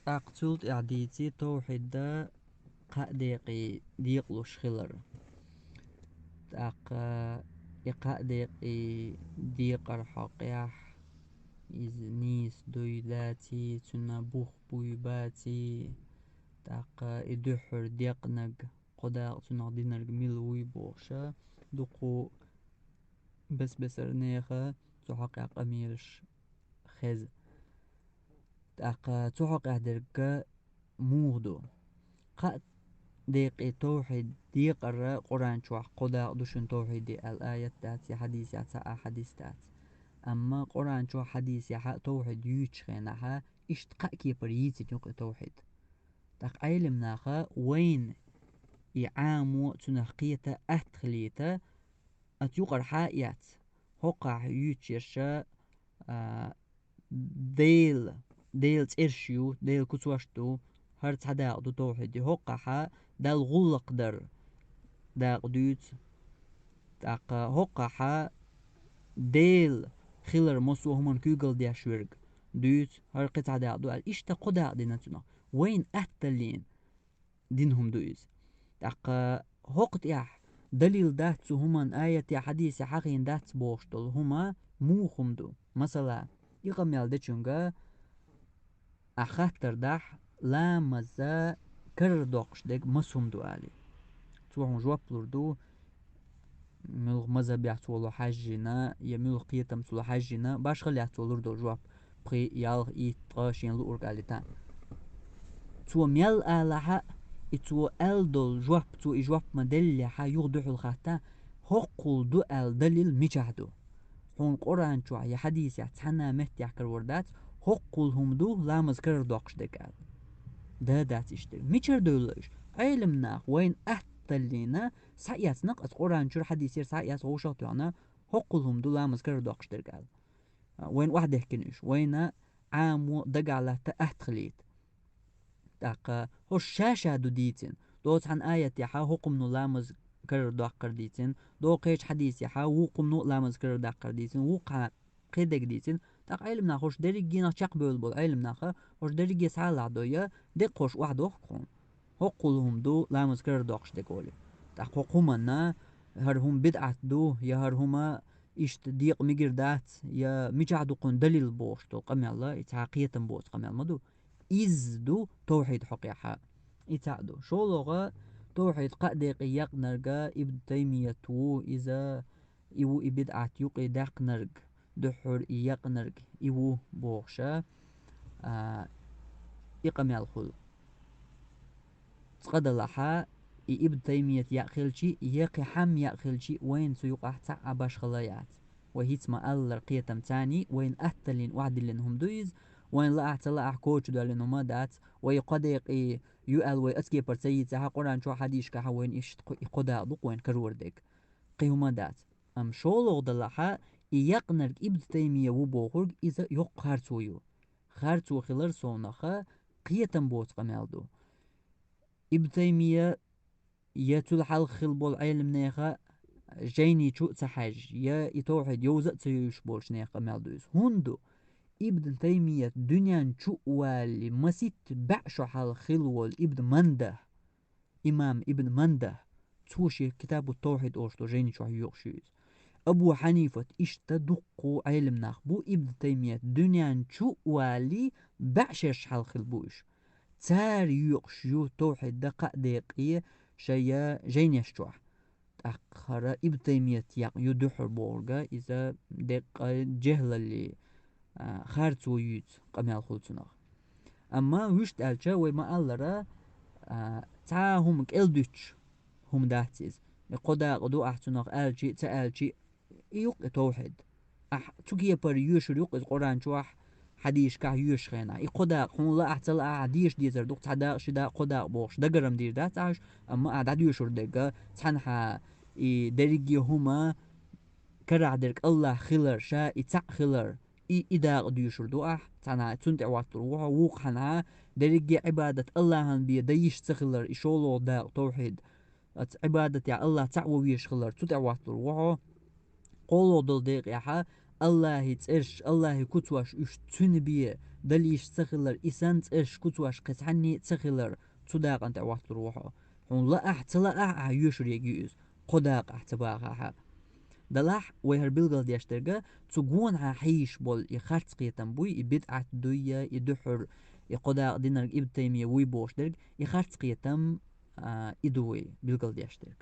أقتلت إعديتي توحيد دا قاديقي ديقلوش خلر أق إقاديقي ديقر حقيح إز نيس دويلاتي تنا بوخ بويباتي تاق إدوحر ديقنق قدا تنا دينرق ملوي بوشا دقو بس أرنيخا تحقق أميرش خز تاق تحقق درقا مودو قد ديقي توحيد ديقر قرآن شوح قدا دوشن توحيد الآية تاتي حديث يا حديث تات أما قرآن شو حديث يا توحيد يوش خينها اشتقا كيبر يزي توحيد تاق علمناها وين يعامو تنحقية أتخليتا أتيقر حائيات هقع يوتشيرشا ديل ترشيو ديل كتواشتو هرت حدا دو توحيد هقع دال غلق در داق دوت تاق هقع ديل خيلر مصو همان كوغل دي شورج دوت هر قطعة دا دو إشتا قدا دينتنا وين أهتلين دينهم دويز تاق هقت يح دليل دات همان آية يا حديث حقين دات بوشتل هما موخم دو مثلا يقام يالدچونغا أخاتر داح لا مزا كردوقش ديك مسهم دو آلي توهم جواب دو ملغ مذهب يعتولو حاجنا يملغ قيتم تولو حاجنا باش خلي يعتولو دو جواب بخي يالغ إيطغاشين لو أرقالتان تو ميال آلها إتو أل دول جواب تو إجواب مدل حا يغدح الخاتا هقل دو أل دليل مجعدو هون قرآن شو يا حديث يعتحنا مهت يحكر وردات هقل هم دو لا مذكر دوقش دكال ده دات اشتري ميشر دولش علمنا وين احتلينا سايات نقص قران شو حديث ير سايات غوشات يعني حقهم دولا مذكر دوقش درقال وين واحد يحكينش وين عامو دق على تأهتخليت تاق هو الشاشة دو ديتين دوت عن آية يحا حقم نو لا مذكر دوقر ديتين دو قيش حديث يحا وقم نو لا مذكر دوقر ديتين وقع قيدك ديتين تاق علمنا خوش دريجينا شاق بول علمنا خوش دريجي سالع دويا دي قوش واحد وقم حقهم دو لا مذكر دوقش دقولي تاق حقومنا هر هم بدعت دو يا هر هما إشت ديق ميجر دات يا ميجعدو قن دليل بوش تو قمي الله إتعاقية بوش قمي المدو إز دو توحيد حقيقة إتعدو شو لغة توحيد قادق يقنرغا ابن تيمية تو إذا إيو إبدعت يقي داقنرغ دحر يقنرغ إيو بوغشا إقمي الخل تقد لحا ابن تيمية يأخلشي يقي حم يأخلشي وين سيقع تعا باش خلايات وهيت ما ألر قيتم تاني وين أهتلين وعدلين هم دويز وين لا أعتلا أحكوش دالين هما دات ويقدق يؤل ويأتكي برسيد ساها قران شو حديش كها وين إيش قدا دوق وين كروردك قيهما دات أم شولوغ دلحا يقنرك ابن تيمية وبوغرق إذا يق خارتويو خارتو خلر سونخا قيتم بوت قمالدو ابن تيمية يتل حل خلبول علم نيخا جيني شو تحاج يا يتوحد يوزق تيوش بولش نيخا مالدوز هندو ابن تيمية دنيا شو والي مسيت بعشو حل خلول ابن منده إمام ابن منده توشي كتاب التوحيد أوشتو جيني شو يوخشيز أبو حنيفة اشتدقوا علم ناخبو ابن تيمية دنيا شو والي بعشش حل خلبوش تار يوخشيو توحيد دقا دقيقية شيا جين يشجوع أخر ابن تيمية يدحر بورغا إذا دق جهل اللي خارتو يوت قميال خلصنا أما وشت ألشا وما ألرا تعاهم كالدوش هم داتيز قدا قدو أحسنق ألشي تألشي يوق توحيد تكيه بر يوشر يوق القرآن شوح حديش كه يوش خينا يقدا خون لا أحتل أعديش ديزر دوك تدا شدا قدا بوش دقرم دير دات عش أما أعداد يوشر دقا تنحى درجي هما كرع درك الله خلر شا إتع خلر إذا قد يوشر دو تنا تنتع واتروها وقحنا درجي عبادة الله هن بيديش تخلر إشولو دا توحيد عبادة يا الله تعوى ويش خلر تنتع واتروها قولو دل ديق يحا الله ترش الله كتواش اش تنبيه دليش تخلر إسانت إش كتواش قسحني تخلر تداق أنت وقت روحه هون لا أحتلا يشري جيوز قداق أحتباها دلاح ويهر بلغل دياشترغا تقون حيش بول يخارت قيتن بوي يبدعت دوية يدحر يقداق دينر ابتيمية ويبوش درج يخارت قيتم إدوي بلغل دياشترغ